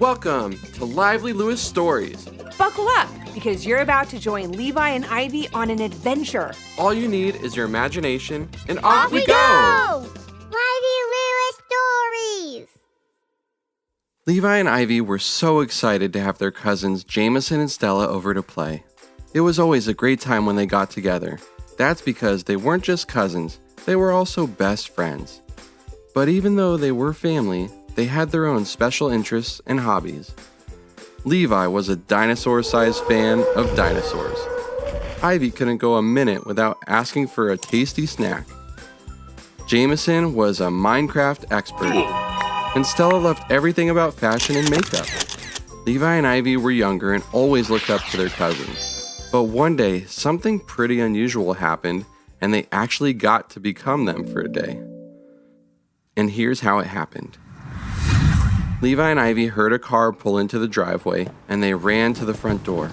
Welcome to Lively Lewis Stories. Buckle up, because you're about to join Levi and Ivy on an adventure. All you need is your imagination, and Off we go! Lively Lewis Stories! Levi and Ivy were so excited to have their cousins Jameson and Stella over to play. It was always a great time when they got together. That's because they weren't just cousins, they were also best friends. But even though they were family, they had their own special interests and hobbies. Levi was a dinosaur-sized fan of dinosaurs. Ivy couldn't go a minute without asking for a tasty snack. Jameson was a Minecraft expert, and Stella loved everything about fashion and makeup. Levi and Ivy were younger and always looked up to their cousins. But one day, something pretty unusual happened, and they actually got to become them for a day. And here's how it happened. Levi and Ivy heard a car pull into the driveway, and they ran to the front door.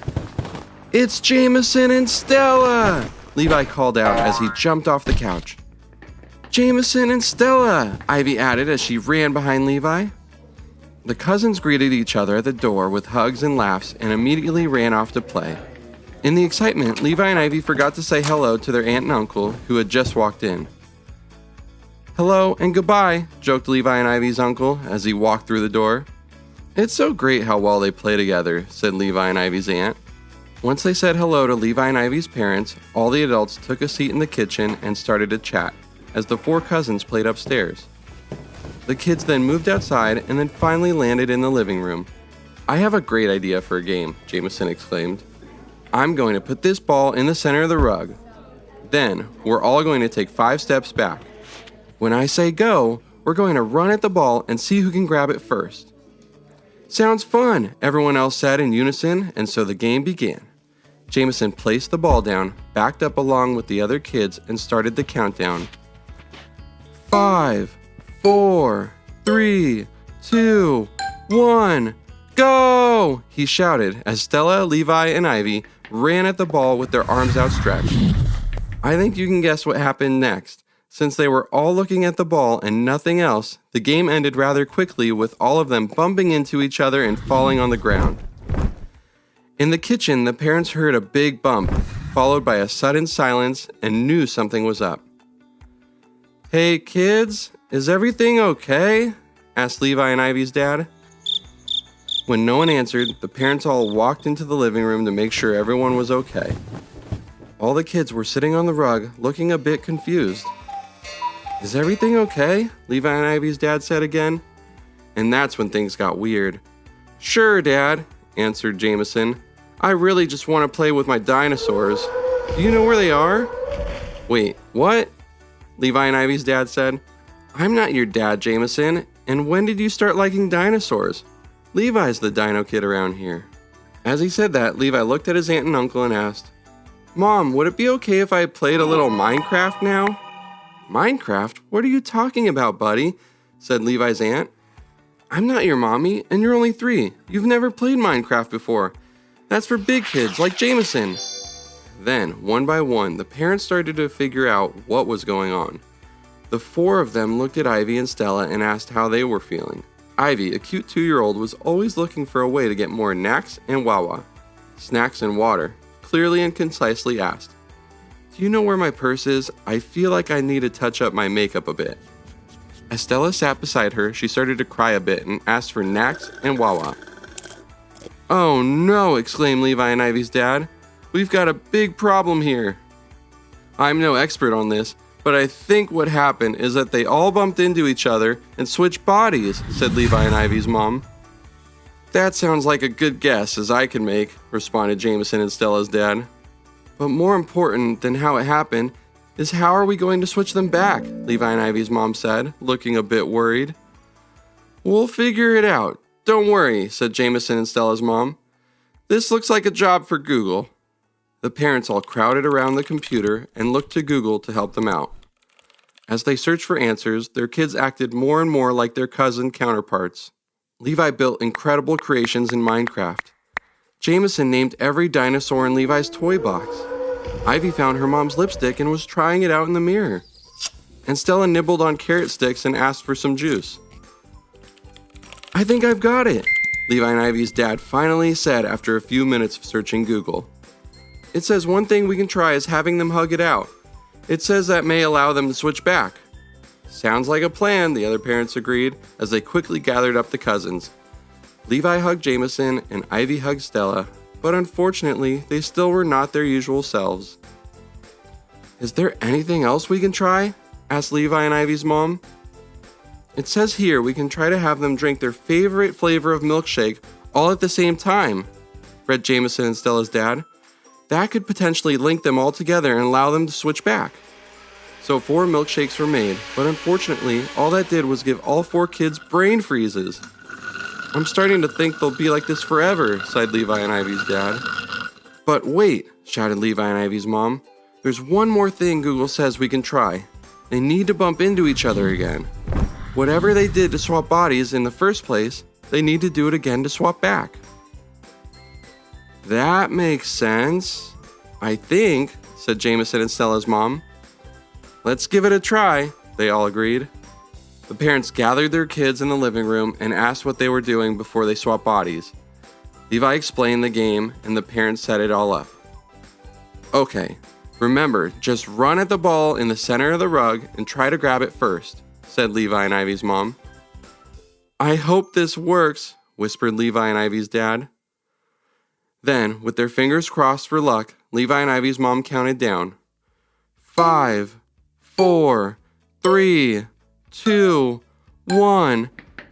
"It's Jameson and Stella!" Levi called out as he jumped off the couch. "Jameson and Stella!" Ivy added as she ran behind Levi. The cousins greeted each other at the door with hugs and laughs and immediately ran off to play. In the excitement, Levi and Ivy forgot to say hello to their aunt and uncle who had just walked in. "Hello and goodbye," joked Levi and Ivy's uncle as he walked through the door. "It's so great how well they play together," said Levi and Ivy's aunt. Once they said hello to Levi and Ivy's parents, all the adults took a seat in the kitchen and started to chat as the four cousins played upstairs. The kids then moved outside and then finally landed in the living room. "I have a great idea for a game," Jameson exclaimed. "I'm going to put this ball in the center of the rug. Then, we're all going to take 5 steps back. When I say go, we're going to run at the ball and see who can grab it first." "Sounds fun," everyone else said in unison, and so the game began. Jameson placed the ball down, backed up along with the other kids, and started the countdown. 5, 4, 3, 2, 1, go! He shouted as Stella, Levi, and Ivy ran at the ball with their arms outstretched. I think you can guess what happened next. Since they were all looking at the ball and nothing else, the game ended rather quickly with all of them bumping into each other and falling on the ground. In the kitchen, the parents heard a big bump, followed by a sudden silence, and knew something was up. "Hey kids, is everything okay?" asked Levi and Ivy's dad. When no one answered, the parents all walked into the living room to make sure everyone was okay. All the kids were sitting on the rug, looking a bit confused. "Is everything okay?" Levi and Ivy's dad said again. And that's when things got weird. "Sure, Dad," answered Jameson. "I really just want to play with my dinosaurs. Do you know where they are?" "Wait, what?" Levi and Ivy's dad said. "I'm not your dad, Jameson. And when did you start liking dinosaurs? Levi's the dino kid around here." As he said that, Levi looked at his aunt and uncle and asked, "Mom, would it be okay if I played a little Minecraft now?" "Minecraft? What are you talking about, buddy?" said Levi's aunt. "I'm not your mommy, and you're only 3. You've never played Minecraft before. That's for big kids like Jameson." Then, one by one, the parents started to figure out what was going on. The 4 of them looked at Ivy and Stella and asked how they were feeling. Ivy, a cute 2-year-old, was always looking for a way to get more knacks and wawa. Snacks and water, clearly and concisely asked. "Do you know where my purse is? I feel like I need to touch up my makeup a bit." As Stella sat beside her, she started to cry a bit and asked for knacks and wawa. "Oh no," exclaimed Levi and Ivy's dad. "We've got a big problem here." "I'm no expert on this, but I think what happened is that they all bumped into each other and switched bodies," said Levi and Ivy's mom. "That sounds like a good guess as I can make," responded Jameson and Stella's dad. "But more important than how it happened is how are we going to switch them back?" Levi and Ivy's mom said, looking a bit worried. "We'll figure it out. Don't worry," said Jameson and Stella's mom. "This looks like a job for Google." The parents all crowded around the computer and looked to Google to help them out. As they searched for answers, their kids acted more and more like their cousin counterparts. Levi built incredible creations in Minecraft. Jameson named every dinosaur in Levi's toy box. Ivy found her mom's lipstick and was trying it out in the mirror. And Stella nibbled on carrot sticks and asked for some juice. "I think I've got it," Levi and Ivy's dad finally said after a few minutes of searching Google. It says one thing we can try is having them hug it out. It says that may allow them to switch back. Sounds like a plan, the other parents agreed as they quickly gathered up the cousins. Levi hugged Jameson and Ivy hugged Stella, but unfortunately, they still were not their usual selves. Is there anything else we can try? Asked Levi and Ivy's mom. It says here we can try to have them drink their favorite flavor of milkshake all at the same time, read Jameson and Stella's dad. That could potentially link them all together and allow them to switch back. So 4 milkshakes were made, but unfortunately, all that did was give all 4 kids brain freezes. I'm starting to think they'll be like this forever, sighed Levi and Ivy's dad. But wait, shouted Levi and Ivy's mom. There's one more thing Google says we can try. They need to bump into each other again. Whatever they did to swap bodies in the first place, they need to do it again to swap back. That makes sense, I think, said Jameson and Stella's mom. Let's give it a try, they all agreed. The parents gathered their kids in the living room and asked what they were doing before they swapped bodies. Levi explained the game and the parents set it all up. Okay, remember, just run at the ball in the center of the rug and try to grab it first, said Levi and Ivy's mom. I hope this works, whispered Levi and Ivy's dad. Then, with their fingers crossed for luck, Levi and Ivy's mom counted down. 5, 4, 3, 2, 1,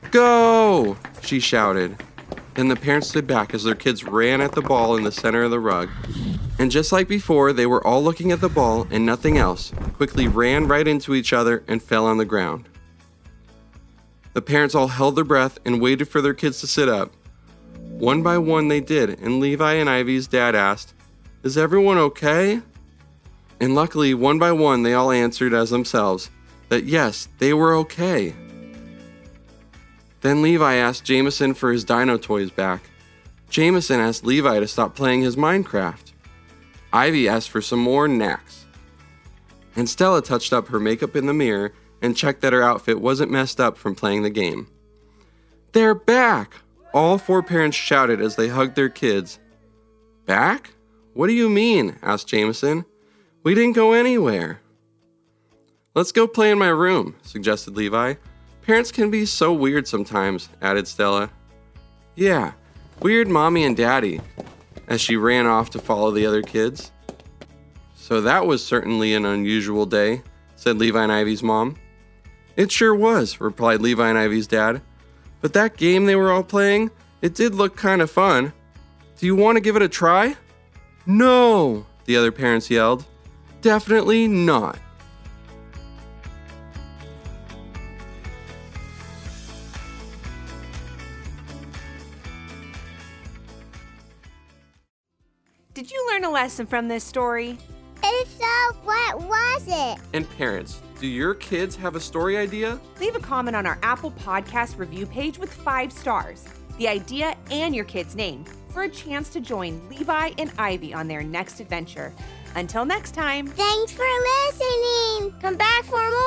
go! She shouted. Then the parents stood back as their kids ran at the ball in the center of the rug. And just like before, they were all looking at the ball and nothing else, quickly ran right into each other and fell on the ground. The parents all held their breath and waited for their kids to sit up. One by one they did, and Levi and Ivy's dad asked, "Is everyone okay?" And luckily, one by one, they all answered as themselves that yes, they were okay. Then Levi asked Jameson for his dino toys back. Jameson asked Levi to stop playing his Minecraft. Ivy asked for some more knacks. And Stella touched up her makeup in the mirror and checked that her outfit wasn't messed up from playing the game. They're back! All 4 parents shouted as they hugged their kids. Back? What do you mean? Asked Jameson. We didn't go anywhere. Let's go play in my room, suggested Levi. Parents can be so weird sometimes, added Stella. Yeah, weird mommy and daddy, as she ran off to follow the other kids. So that was certainly an unusual day, said Levi and Ivy's mom. It sure was, replied Levi and Ivy's dad. But that game they were all playing, it did look kind of fun. Do you want to give it a try? No, the other parents yelled. Definitely not. Did you learn a lesson from this story? If so, what was it? And parents, do your kids have a story idea? Leave a comment on our Apple Podcast review page with 5 stars, the idea, and your kid's name for a chance to join Levi and Ivy on their next adventure. Until next time. Thanks for listening. Come back for more.